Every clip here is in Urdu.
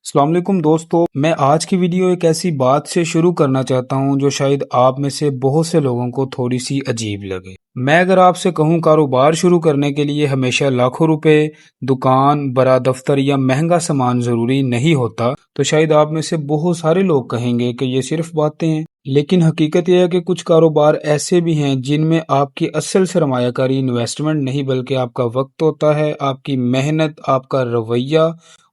السلام علیکم دوستو، میں آج کی ویڈیو ایک ایسی بات سے شروع کرنا چاہتا ہوں جو شاید آپ میں سے بہت سے لوگوں کو تھوڑی سی عجیب لگے۔ میں اگر آپ سے کہوں کاروبار شروع کرنے کے لیے ہمیشہ لاکھوں روپے، دکان، بڑا دفتر یا مہنگا سامان ضروری نہیں ہوتا، تو شاید آپ میں سے بہت سارے لوگ کہیں گے کہ یہ صرف باتیں ہیں۔ لیکن حقیقت یہ ہے کہ کچھ کاروبار ایسے بھی ہیں جن میں آپ کی اصل سرمایہ کاری انویسٹمنٹ نہیں بلکہ آپ کا وقت ہوتا ہے، آپ کی محنت، آپ کا رویہ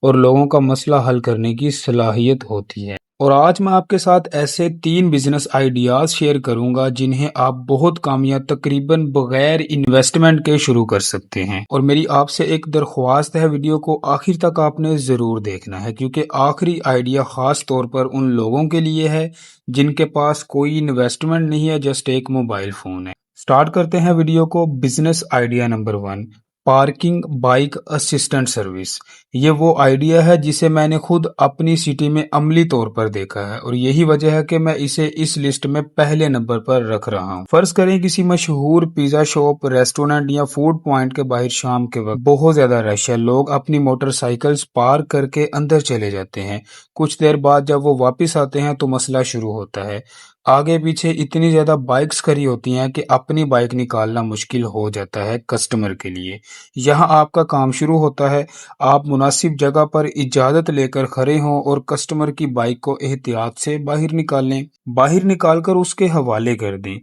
اور لوگوں کا مسئلہ حل کرنے کی صلاحیت ہوتی ہے۔ اور آج میں آپ کے ساتھ ایسے 3 بزنس آئیڈیاز شیئر کروں گا جنہیں آپ بہت کم یا تقریباً بغیر انویسٹمنٹ کے شروع کر سکتے ہیں۔ اور میری آپ سے ایک درخواست ہے، ویڈیو کو آخر تک آپ نے ضرور دیکھنا ہے، کیونکہ آخری آئیڈیا خاص طور پر ان لوگوں کے لیے ہے جن کے پاس کوئی انویسٹمنٹ نہیں ہے، جسٹ ایک موبائل فون ہے۔ سٹارٹ کرتے ہیں ویڈیو کو۔ Business idea number 1، parking bike assistant service. یہ وہ آئیڈیا ہے جسے میں نے خود اپنی سٹی میں عملی طور پر دیکھا ہے، اور یہی وجہ ہے کہ میں اسے اس لسٹ میں پہلے نمبر پر رکھ رہا ہوں۔ فرض کریں کسی مشہور پیزا شاپ، ریسٹورنٹ یا فوڈ پوائنٹ کے باہر شام کے وقت بہت زیادہ رش ہے۔ لوگ اپنی موٹر سائیکلز پارک کر کے اندر چلے جاتے ہیں۔ کچھ دیر بعد جب وہ واپس آتے ہیں تو مسئلہ شروع ہوتا ہے۔ آگے پیچھے اتنی زیادہ بائکس کھڑی ہوتی ہیں کہ اپنی بائک نکالنا مشکل ہو جاتا ہے کسٹمر کے لیے۔ یہاں آپ کا کام شروع ہوتا ہے۔ آپ مناسب جگہ پر اجازت لے کر کھڑے ہوں اور کسٹمر کی بائک کو احتیاط سے باہر نکالیں، باہر نکال کر اس کے حوالے کر دیں۔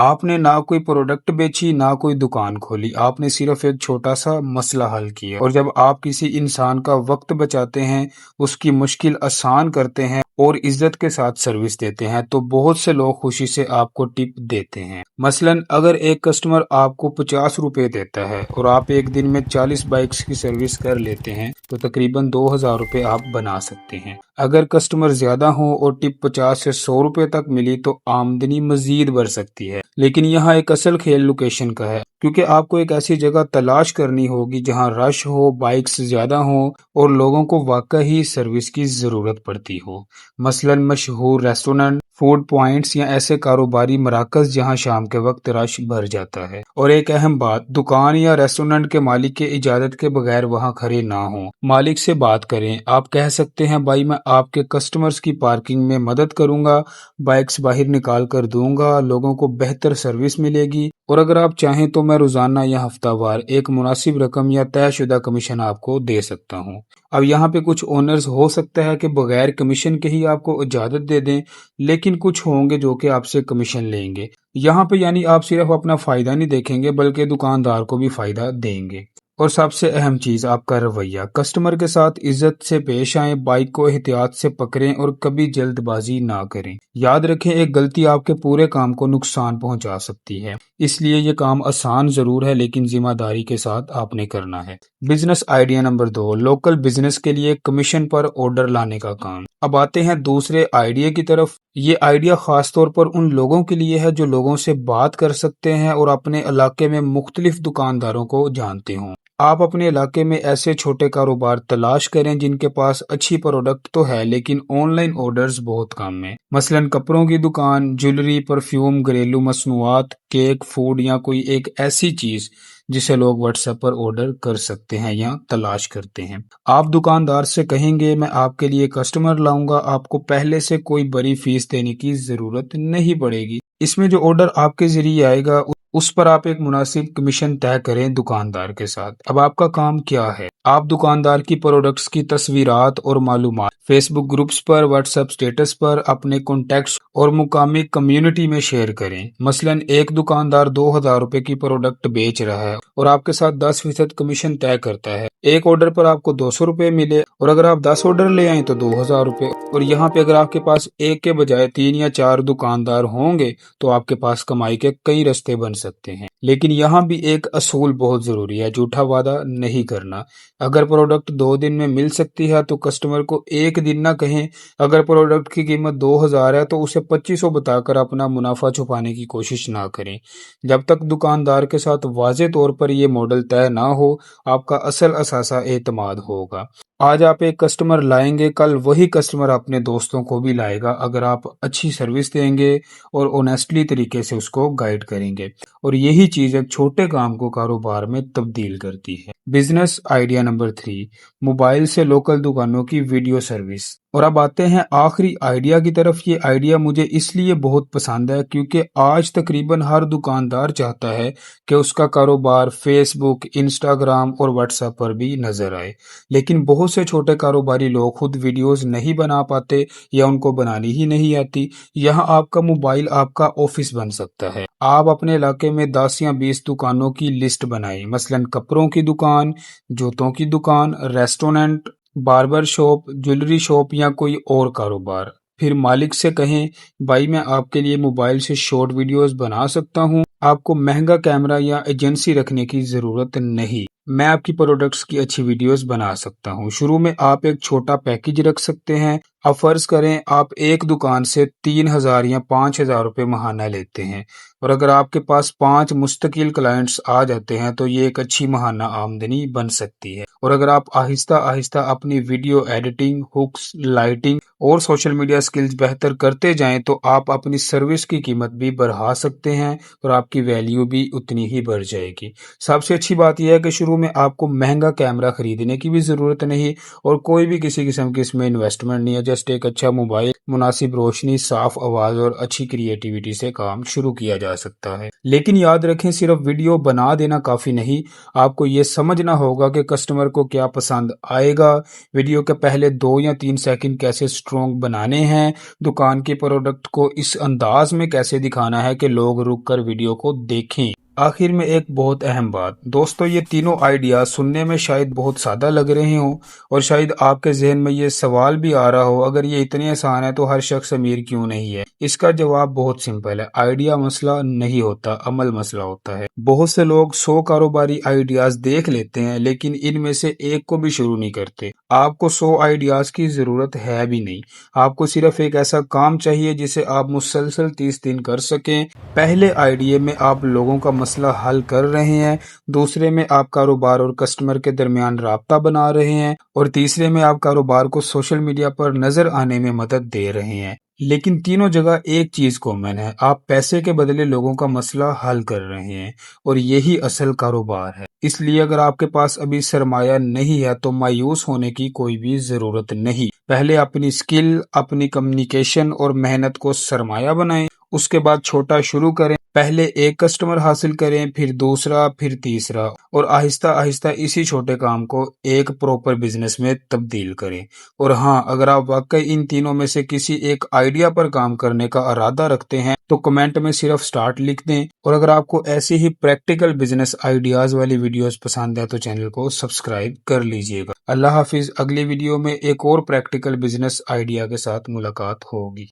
آپ نے نہ کوئی پروڈکٹ بیچی، نہ کوئی دکان کھولی، آپ نے صرف ایک چھوٹا سا مسئلہ حل کیا۔ اور جب آپ کسی انسان کا وقت بچاتے ہیں، اس کی مشکل آسان کرتے ہیں اور عزت کے ساتھ سروس دیتے ہیں، تو بہت سے لوگ خوشی سے آپ کو ٹپ دیتے ہیں۔ مثلاً اگر ایک کسٹمر آپ کو 50 روپے دیتا ہے اور آپ ایک دن میں 40 بائکس کی سروس کر لیتے ہیں تو تقریباً 2000 روپے آپ بنا سکتے ہیں۔ اگر کسٹمر زیادہ ہوں اور ٹپ 50 سے 100 روپے تک ملی تو آمدنی مزید بڑھ سکتی ہے۔ لیکن یہاں ایک اصل کھیل لوکیشن کا ہے، کیونکہ آپ کو ایک ایسی جگہ تلاش کرنی ہوگی جہاں رش ہو، بائکس زیادہ ہوں اور لوگوں کو واقعی سروس کی ضرورت پڑتی ہو۔ مثلاً مشہور ریسٹورنٹ، فوڈ پوائنٹس یا ایسے کاروباری مراکز جہاں شام کے وقت رش بھر جاتا ہے۔ اور ایک اہم بات، دکان یا ریسٹورنٹ کے مالک کے اجازت کے بغیر وہاں کھڑے نہ ہوں۔ مالک سے بات کریں، آپ کہہ سکتے ہیں بھائی میں آپ کے کسٹمرز کی پارکنگ میں مدد کروں گا، بائکس باہر نکال کر دوں گا، لوگوں کو بہتر سروس ملے گی، اور اگر آپ چاہیں تو میں روزانہ یا ہفتہ وار ایک مناسب رقم یا طے شدہ کمیشن آپ کو دے سکتا ہوں۔ اب یہاں پہ کچھ اونرز ہو سکتا ہے کہ بغیر کمیشن کے ہی آپ کو اجازت دے دیں، لیکن کچھ ہوں گے جو کہ آپ سے کمیشن لیں گے۔ یہاں پہ یعنی آپ صرف اپنا فائدہ نہیں دیکھیں گے بلکہ دکاندار کو بھی فائدہ دیں گے۔ اور سب سے اہم چیز، آپ کا رویہ۔ کسٹمر کے ساتھ عزت سے پیش آئیں، بائک کو احتیاط سے پکڑیں اور کبھی جلد بازی نہ کریں۔ یاد رکھیں، ایک غلطی آپ کے پورے کام کو نقصان پہنچا سکتی ہے، اس لیے یہ کام آسان ضرور ہے لیکن ذمہ داری کے ساتھ آپ نے کرنا ہے۔ Business idea number 2، local business کے لیے کمیشن پر آرڈر لانے کا کام۔ اب آتے ہیں دوسرے آئیڈیا کی طرف۔ یہ آئیڈیا خاص طور پر ان لوگوں کے لیے ہے جو لوگوں سے بات کر سکتے ہیں اور اپنے علاقے میں مختلف دکانداروں کو جانتے ہوں۔ آپ اپنے علاقے میں ایسے چھوٹے کاروبار تلاش کریں جن کے پاس اچھی پروڈکٹ تو ہے لیکن آن لائن آرڈرز بہت کم ہیں۔ مثلاً کپڑوں کی دکان، جویلری، پرفیوم، گھریلو مصنوعات، کیک، فوڈ یا کوئی ایک ایسی چیز جسے لوگ واٹس ایپ پر آرڈر کر سکتے ہیں یا تلاش کرتے ہیں۔ آپ دکاندار سے کہیں گے میں آپ کے لیے کسٹمر لاؤں گا، آپ کو پہلے سے کوئی بڑی فیس دینے کی ضرورت نہیں پڑے گی۔ اس میں جو آرڈر آپ کے ذریعے آئے گا اس پر آپ ایک مناسب کمیشن طے کریں دکاندار کے ساتھ۔ اب آپ کا کام کیا ہے؟ آپ دکاندار کی پروڈکٹس کی تصویرات اور معلومات فیس بک گروپس پر، واٹس ایپ سٹیٹس پر، اپنے کانٹیکٹس اور مقامی کمیونٹی میں شیئر کریں۔ مثلاً ایک دکاندار 2000 روپے کی پروڈکٹ بیچ رہا ہے اور آپ کے ساتھ 10% کمیشن طے کرتا ہے۔ ایک آرڈر پر آپ کو 200 روپے ملے اور اگر آپ 10 آرڈر لے آئیں تو 2000 روپے۔ اور یہاں پہ اگر آپ کے پاس ایک کے بجائے 3 یا 4 دکاندار ہوں گے تو آپ کے پاس کمائی کے کئی رستے بن سکتے ہیں۔ لیکن یہاں بھی ایک اصول بہت ضروری ہے، جھوٹا وعدہ نہیں کرنا۔ اگر پروڈکٹ 2 دن میں مل سکتی ہے تو کسٹمر کو ایک دن نہ کہیں۔ اگر پروڈکٹ کی قیمت 2000 ہے تو اسے 2500 بتا کر اپنا منافع چھپانے کی کوشش نہ کریں۔ جب تک دکاندار کے ساتھ واضح طور پر یہ ماڈل طے نہ ہو، آپ کا اصل اثاثہ اعتماد ہوگا۔ آج آپ ایک کسٹمر لائیں گے، کل وہی کسٹمر اپنے دوستوں کو بھی لائے گا اگر آپ اچھی سروس دیں گے اور اونیسٹلی طریقے سے اس کو گائیڈ کریں گے، اور یہی چیز ایک چھوٹے کام کو کاروبار میں تبدیل کرتی ہے۔ بزنس آئیڈیا نمبر 3، موبائل سے لوکل دکانوں کی ویڈیو سروس۔ اور اب آتے ہیں آخری آئیڈیا کی طرف۔ یہ آئیڈیا مجھے اس لیے بہت پسند ہے کیونکہ آج تقریباً ہر دکاندار چاہتا ہے کہ اس کا کاروبار فیس بک، انسٹاگرام اور واٹس ایپ پر بھی نظر آئے، لیکن بہت سے چھوٹے کاروباری لوگ خود ویڈیوز نہیں بنا پاتے یا ان کو بنانی ہی نہیں آتی۔ یہاں آپ کا موبائل آپ کا آفس بن سکتا ہے۔ آپ اپنے علاقے میں 10 یا 20 دکانوں کی لسٹ بنائیں، مثلاً کپڑوں کی دکان، جوتوں کی دکان، restaurant, barber shop, jewellery shop یا کوئی اور کاروبار۔ پھر مالک سے کہیں، بھائی میں آپ کے لیے موبائل سے شارٹ ویڈیوز بنا سکتا ہوں، آپ کو مہنگا کیمرہ یا ایجنسی رکھنے کی ضرورت نہیں، میں آپ کی پروڈکٹس کی اچھی ویڈیوز بنا سکتا ہوں۔ شروع میں آپ ایک چھوٹا پیکیج رکھ سکتے ہیں۔ اب فرض کریں آپ ایک دکان سے 3,000 یا 5,000 روپے ماہانہ لیتے ہیں، اور اگر آپ کے پاس 5 مستقل کلائنٹس آ جاتے ہیں تو یہ ایک اچھی ماہانہ آمدنی بن سکتی ہے۔ اور اگر آپ آہستہ آہستہ اپنی ویڈیو ایڈیٹنگ، ہکس، لائٹنگ اور سوشل میڈیا سکلز بہتر کرتے جائیں تو آپ اپنی سروس کی قیمت بھی بڑھا سکتے ہیں اور آپ کی ویلیو بھی اتنی ہی بڑھ جائے گی۔ سب سے اچھی بات یہ ہے کہ شروع میں آپ کو مہنگا کیمرہ خریدنے کی بھی ضرورت نہیں اور کوئی بھی کسی قسم کی اس میں انویسٹمنٹ نہیں ہے، جسٹ ایک اچھا موبائل، مناسب روشنی، صاف آواز اور اچھی کریٹیوٹی سے کام شروع کیا جا سکتا ہے۔ لیکن یاد رکھیں صرف ویڈیو بنا دینا کافی نہیں، آپ کو یہ سمجھنا ہوگا کہ کسٹمر کو کیا پسند آئے گا، ویڈیو کے پہلے 2 یا 3 سیکنڈ کیسے سٹرونگ بنانے ہیں، دکان کے پروڈکٹ کو اس انداز میں کیسے دکھانا ہے کہ لوگ رک کر ویڈیو کو دیکھیں۔ آخر میں ایک بہت اہم بات دوستو، یہ تینوں آئیڈیا سننے میں شاید بہت سادہ لگ رہے ہوں اور شاید آپ کے ذہن میں یہ سوال بھی آ رہا ہو، اگر یہ اتنے آسان ہے تو ہر شخص امیر کیوں نہیں ہے؟ اس کا جواب بہت سمپل ہے، آئیڈیا مسئلہ نہیں ہوتا، عمل مسئلہ ہوتا ہے۔ بہت سے لوگ 100 کاروباری آئیڈیاز دیکھ لیتے ہیں لیکن ان میں سے ایک کو بھی شروع نہیں کرتے۔ آپ کو 100 آئیڈیاز کی ضرورت ہے بھی نہیں، آپ کو صرف ایک ایسا کام چاہیے جسے آپ مسلسل 30 دن کر سکیں۔ پہلے آئیڈیا میں آپ لوگوں کا مسئلہ حل کر رہے ہیں، دوسرے میں آپ کاروبار اور کسٹمر کے درمیان رابطہ بنا رہے ہیں، اور تیسرے میں آپ کاروبار کو سوشل میڈیا پر نظر آنے میں مدد دے رہے ہیں۔ لیکن تینوں جگہ ایک چیز کامن ہے، آپ پیسے کے بدلے لوگوں کا مسئلہ حل کر رہے ہیں، اور یہی اصل کاروبار ہے۔ اس لیے اگر آپ کے پاس ابھی سرمایہ نہیں ہے تو مایوس ہونے کی کوئی بھی ضرورت نہیں۔ پہلے اپنی سکل، اپنی کمیونیکیشن اور محنت کو سرمایہ بنائیں، اس کے بعد چھوٹا شروع کریں، پہلے ایک کسٹمر حاصل کریں، پھر دوسرا، پھر تیسرا، اور آہستہ آہستہ اسی چھوٹے کام کو ایک پراپر بزنس میں تبدیل کریں۔ اور ہاں، اگر آپ واقعی ان تینوں میں سے کسی ایک آئیڈیا پر کام کرنے کا ارادہ رکھتے ہیں تو کمنٹ میں صرف سٹارٹ لکھ دیں، اور اگر آپ کو ایسی ہی پریکٹیکل بزنس آئیڈیاز والی ویڈیوز پسند ہے تو چینل کو سبسکرائب کر لیجئے گا۔ اللہ حافظ، اگلی ویڈیو میں ایک اور پریکٹیکل بزنس آئیڈیا کے ساتھ ملاقات ہوگی۔